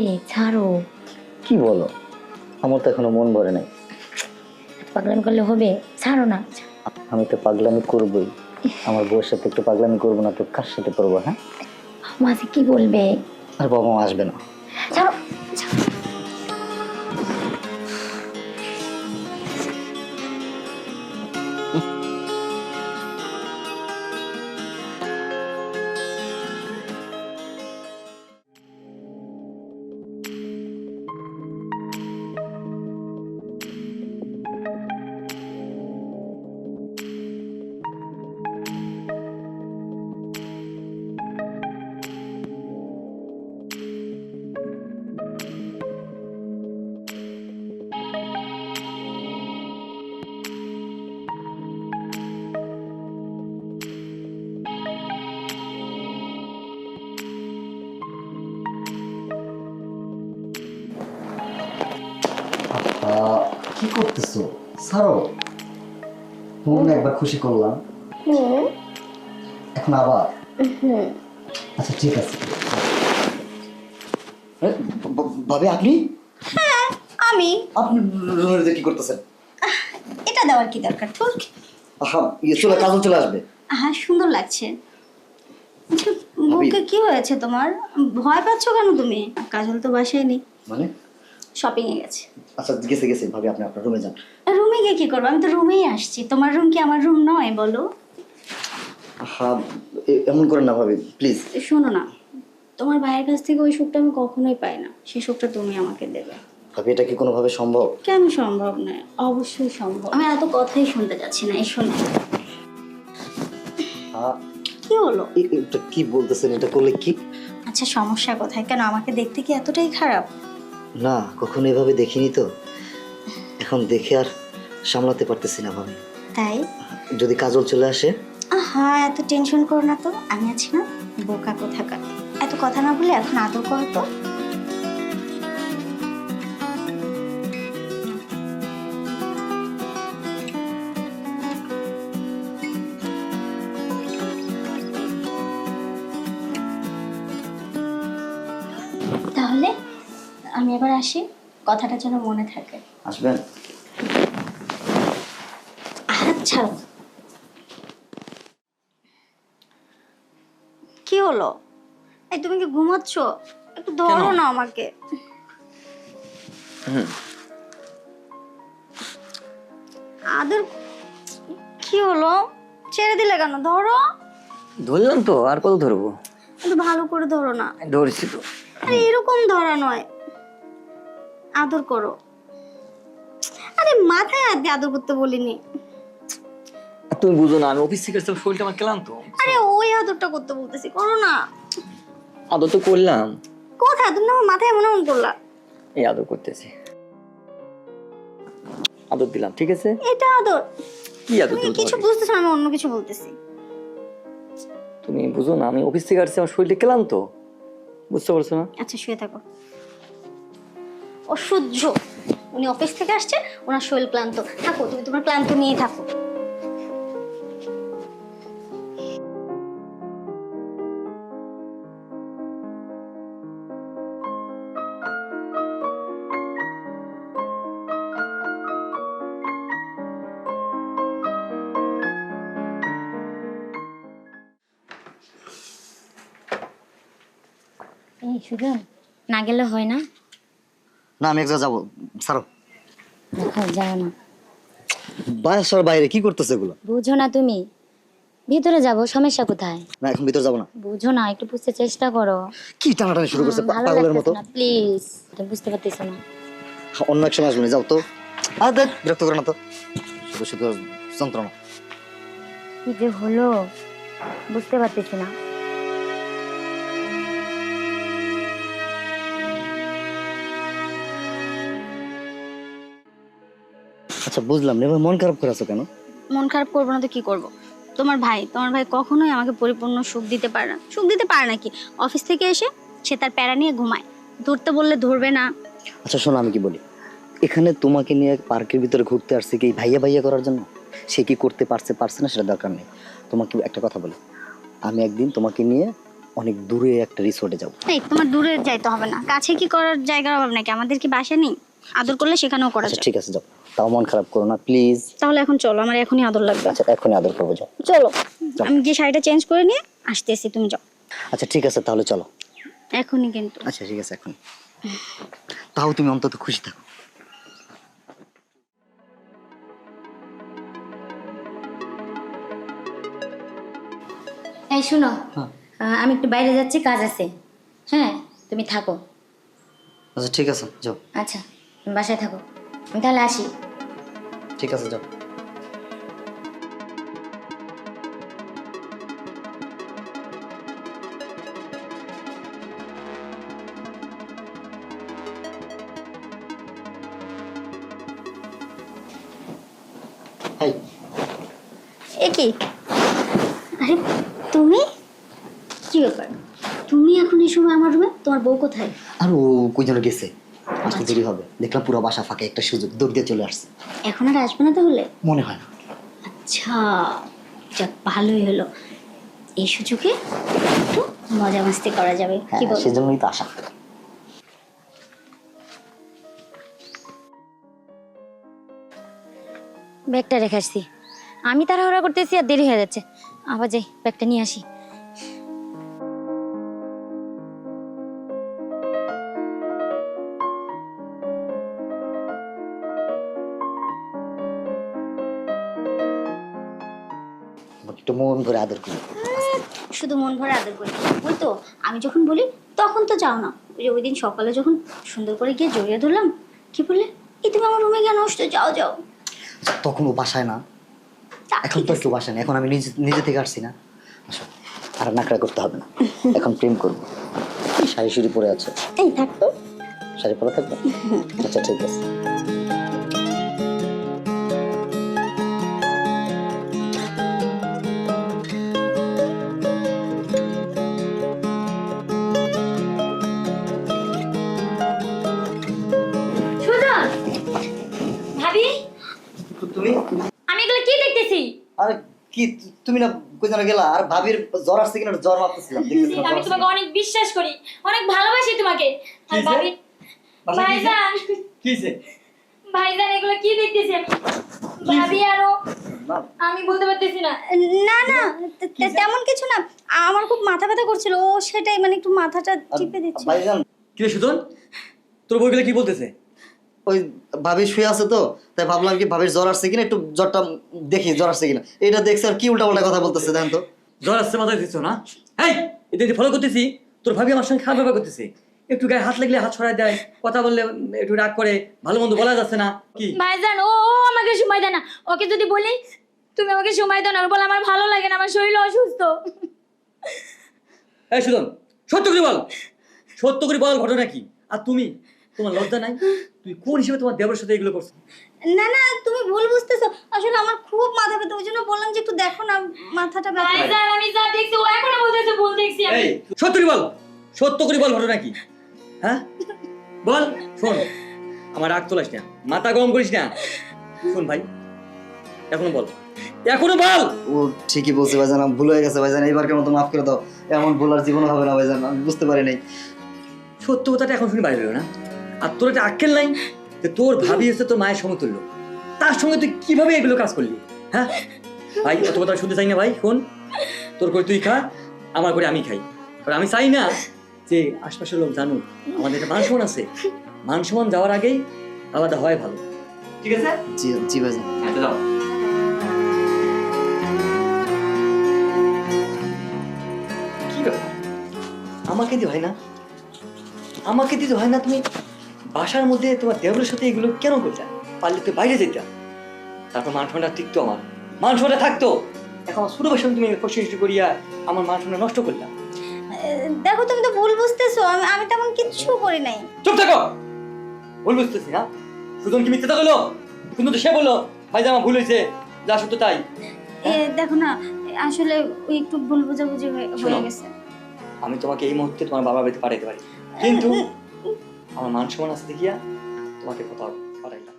হবে, ছাড়ো। কি বলো? আমার তো এখনো মন ভরে নাই। পাগলামি করলে হবে, ছাড়ো না। আমি তো পাগলামি করবোই। আমার বউয়ের সাথে একটু পাগলামি করবো না তো কার সাথে করবো? হ্যাঁ, মাঝে কি বলবে? আর বাবা মা আসবে না। ছাড়ো। কি করতেছো? ছাড়ো। মনে একবার খুশি করলাম, এখন আবার? আচ্ছা ঠিক আছে। ভাবি আপনি? হ্যাঁ আমি। আপনি রুমের কি করতেছেন? এটা দেওয়ার কি দরকার তোর? চলে কাজল চলে আসবে। হ্যাঁ সুন্দর লাগছে। আচ্ছা, বুকে কি হয়েছে তোমার? ভয় পাচ্ছ কেন তুমি? কাজল তো বাসায় নেই। মানে? শপিং এ গেছে। আচ্ছা গেছে গেছে ভাবি, আপনি আপনার রুমে যান। রুমে গিয়ে কি করবো? আমি তো রুমেই আসছি। তোমার রুম কি আমার রুম নয় বলো? হ্যাঁ, এমন করেন না ভাবি প্লিজ। শোনো না, তোমার ভাইয়ের কাছ থেকে ওই সুখটা আমি কখনোই পাই না। সেই সুখটা তুমি আমাকে দেবে। ভাবি এটা কি কোনোভাবে সম্ভব? কেন সম্ভব নয়? অবশ্যই সম্ভব। আমি এত কথাই শুনতে যাচ্ছি না, এই শোনো। কি হলো? এটা কি বলতেছেন? এটা করলে কি? আচ্ছা সমস্যা কোথায়? কেন আমাকে দেখতে কি এতটাই খারাপ? না, কখনো এভাবে দেখিনি তো, এখন দেখে আর সামলাতে পারতেছি না ভাবি। তাই? যদি কাজল চলে আসে? হ্যাঁ, এত টেনশন করো না তো, আমি আছি না। বোকা কোথাকার। এত কথা না বলে এখন আদর করো তো। তাহলে আমি এবার আসি, কথাটা যেন মনে থাকে। আসবেন? আচ্ছা কি হলো? এই তুমি কি ঘুমাচ্ছ? একটু ধরো না আমাকে। আদর। কি হলো? ছেড়ে দিলে কেন? ধরো। ধরলাম তো, আর কত ধরবো? একটু ভালো করে ধরো না। ধরছি তো। আরে এরকম ধরা নয়, আদর করো। আরে মাথায় হাত দিয়ে আদর করতে বলিনি। তুমি বুঝো না, আমি অফিস থেকে আসতে শরীরটা আমার ক্লান্ত। আরে ওই আদরটা করতে বলতেছি, করো না। আদর তো করলাম। কোথায়? তুমি আমার মাথায় মনে মনে করলা। এই আদর করতেছি, আদর দিলাম, ঠিক আছে? এটা আদর? কি আদর তুমি দেবো কিছু তোমাকে? বুঝতেছো না, আমি অন্য কিছু বলতেছি। তুমি বুঝো না, আমি অফিস থেকে আসছি, আমার শরীরটা ক্লান্ত, বুঝতে পারছো না? আচ্ছা শুয়ে থাকো। অসহ্য। উনি অফিস থেকে আসছে, ওনার শরীর ক্লান্ত। থাকো, তুমি তোমার ক্লান্ত নিয়ে থাকো। এই সুজন, না গেলে হয় না? না, আমি এক জায়গায় যাবো। ছাড়ো। দেখো, যাও না। বাসার বাইরে কি করতেছে এগুলো? বুঝো না তুমি? ভিতরে যাব, সমস্যা কোথায়? না, এখন ভিতরে যাবো না। বুঝো না, একটু বুঝতে চেষ্টা করো। কি টানাটানি শুরু করছে ভালো পাগলের মতো? লাগতেছে না, প্লিজ। তুমি বুঝতে পারতেছো না? অন্য এক সময় আসবে, যাও তো। আর দেখ, বিরক্ত করে না তো, শুধু শুধু যন্ত্রণা। কি যে হলো বুঝতে পারতেছি না। আচ্ছা বুঝলাম না, এবার মন খারাপ করে আছো কেন? মন খারাপ করবো না তো কি করব? তোমার ভাই কখনোই আমাকে পরিপূর্ণ সুখ দিতে পারে না। সুখ দিতে পারে না কি? অফিস থেকে এসে সে তার প্যারা নিয়ে ঘুমায়। ধরতে বললে ধরবে না। আচ্ছা শোনো, আমি কি বলি, এখানে তোমাকে নিয়ে পার্কের ভিতরে ঘুরতে আসছে কি ভাইয়া ভাইয়া করার জন্য? সে কি করতে পারছে পারছে না সেটা দরকার নেই। তোমাকে একটা কথা বলি, আমি একদিন তোমাকে নিয়ে অনেক দূরে একটা রিসোর্টে যাব। এই তোমার দূরে যাইতে হবে না, কাছে কি করার জায়গার অভাব নাকি? আমাদের কি বাসা নেই? আদর করলে সেখানেও করা আচ্ছা যায়। ঠিক আছে, যাও। তাও মন খারাপ করো না প্লিজ। তাহলে এখন চলো, আমার এখনই আদর লাগবে। আচ্ছা এখনই আদর করবো, যাও। চলো, যাও। আমি গিয়ে শাড়িটা চেঞ্জ করে নিয়ে আসতেছি, তুমি যাও আচ্ছা ঠিক আছে তাহলে চলো। এখনই কিন্তু। আচ্ছা ঠিক আছে এখন। তাও তুমি অন্তত খুশি থাকো। এই শুনো, হ্যাঁ। আমি একটু বাইরে যাচ্ছি, কাজ আছে। হ্যাঁ, তুমি থাকো। আচ্ছা ঠিক আছে যাও। আচ্ছা, তুমি বাসায় থাকো, আমি তাহলে আসি। ঠিক আছে যাও। হাই। এ কি? আরে তুমি, কি ব্যাপার? তুমি এখন এই সময় আমার রুমে? তোমার বউ কোথায়? আর ও কই যেন গেছে, আসতে দেরি হবে। দেখলাম পুরো বাসা ফাঁকা, একটা সুযোগ দৌড় দিয়ে চলে আসছে। এখন আর আসবে না তাহলে? মনে হয় না। আচ্ছা, যাক ভালোই হলো, এই সুযোগে একটু মজা মাস্তি করা যাবে, হ্যাঁ কি বল? সেজন্যই তো আসা। ব্যাগটা রেখে আসছি, আমি তাড়াহুড়া করতেছি আর দেরি হয়ে যাচ্ছে। আবার যাই, ব্যাগটা নিয়ে আসি। একটু মন ভরে আদর করি। শুধু মন ভরে আদর করি? ওই তো আমি যখন বলি তখন তো যাও না। ওই যে ওই দিন সকালে যখন সুন্দর করে গিয়ে জড়িয়ে ধরলাম, কি বললে? এই তুমি আমার রুমে কেন আসছো? যাও যাও। আচ্ছা, তখন ও বাসায় না, তা এখন ঠিক তো আছে। একটু বাসায় না, এখন আমি নিজে নিজে থেকে আসছি না। আসো, আর নাকড়া করতে হবে না, এখন প্রেম করবো। শাড়ি শুড়ি পরে আছে, এই থাকতো। শাড়ি পরে থাকবে। আচ্ছা ঠিক আছে। সুজন, ভাবি, তুমি আমি এগুলো কি দেখতেছি? আরে কি তুমি না কই যেন গেলা? আর ভাবির জ্বর আসছে কিনা জ্বর মারতেছিলাম, দেখতেছিলাম জ্বর আমি আসছে তোমাকে অনেক বিশ্বাস করি, অনেক ভালোবাসি তোমাকে। আর কিসে? ভাবি, বাসায় কিসে? ভাইজান, কিছে? ভাইজান এগুলো কি দেখতেছি আমি? ভাবি আরো না, আমি বলতে পারতেছি না। না না, তেমন কিছু না, আমার খুব মাথা ব্যথা করছিল, ও সেটাই মানে একটু মাথাটা আর টিপে দিচ্ছে। ভাইজান কি রে সুজন, তোর বইগুলো কি বলতেছে? ওই ভাবি শুয়ে আছে তো, তাই ভাবলাম কি ভাবির জ্বর আসছে কিনা একটু জ্বরটা দেখি, জ্বর আসছে কিনা। এটা দেখছে আর কি উল্টাপাল্টা কথা বলতেছে, দেখেন তো। জ্বর আসছে মাথায় দিচ্ছ না? এই এদের ফলো করতেছি, তোর ভাবি আমার সঙ্গে খারাপ ব্যবহার করতেছে। একটু গায়ে হাত লাগলে হাত ছড়ায় দেয়, কথা বললে একটু রাগ করে, ভালো মন্দ বলা যাচ্ছে না। কি ভাইজান ও ও আমাকে সময় দেয় না। ওকে যদি বলি তুমি আমাকে সময় দাও না, ও বলে আমার ভালো লাগে না, আমার শরীর অসুস্থ। এই সুজন, সত্য করে বল, সত্য করে বল ঘটনা কি? আর তুমি, তোমার লজ্জা নাই? তুই কোন হিসেবে তোমার দেবরের সাথে এগুলো করছো? না না, তুমি ভুল বুঝতেছো, আসলে আমার খুব মাথা ব্যথা, ওই জন্য বললাম যে একটু দেখো না মাথাটা ব্যথা। ভাইজান আমি যা দেখছি ও এখনো বলতেছে ভুল দেখছি আমি। এই সত্য করে বল, সত্য করে বল ঘটনা কি? হ্যাঁ বল। শোন, আমার রাগ তোলাস না, মাথা গরম করিস না। শোন ভাই, এখনো বল, এখনো বল। ও ঠিকই বলছে ভাইজান, আমার ভুল হয়ে গেছে ভাইজান, এইবারকের মতো মাফ করে দাও। এমন ভুল আর জীবনে হবে না ভাইজান, আমি বুঝতে পারি নাই। সত্য কথাটা এখন শুনে বাইরে হলো না? আর তোর একটা আক্কেল নাই যে তোর ভাবি হচ্ছে তোর মায়ের সমতুল্য, তার সঙ্গে তুই কিভাবে এগুলো কাজ করলি? হ্যাঁ ভাই, অত কথা শুনতে চাই না ভাই। শোন, তোর করে তুই খা, আমার করে আমি খাই। কারণ আমি চাই না যে আশপাশের লোক জানুক আমাদের একটা মান সম্মান আছে। মান সম্মান যাওয়ার আগেই আলাদা হয় ভালো। ঠিক আছে? জি জি ভাইজান। আচ্ছা যাও। কি ব্যাপার? আমাকে দিয়ে হয় না? আমাকে দিতে হয় না? তুমি বাসার মধ্যে তোমার দেবরের সাথে এগুলো কেন করতে? পারলে তো বাইরে যেতাম, তারপর মান সম্মানটা টিকতো, আমার মান সম্মানটা থাকতো। এখন আমার ছোট বয়সে তুমি কষ্ট করিয়া আমার মান সম্মান নষ্ট করলাম। দেখো তুমি তো ভুল বুঝতেছো, আমি তেমন কিচ্ছু করি নাই। চুপ থাকো, ভুল বুঝতেছি না? সুজন কি মিথ্যা বললো? কিন্তু তো সে বললো ভাই আমার ভুল হয়েছে, যা সত্য তাই। দেখো না, আসলে ওই একটু ভুল বোঝাবুঝি হয়ে শোনো, গেছে। আমি তোমাকে এই মুহূর্তে তোমার বাবা বাড়িতে পাঠাইতে পারি, কিন্তু আমার মান সম্মান আছে দেখিয়া তোমাকে কোথাও পাঠাইলাম।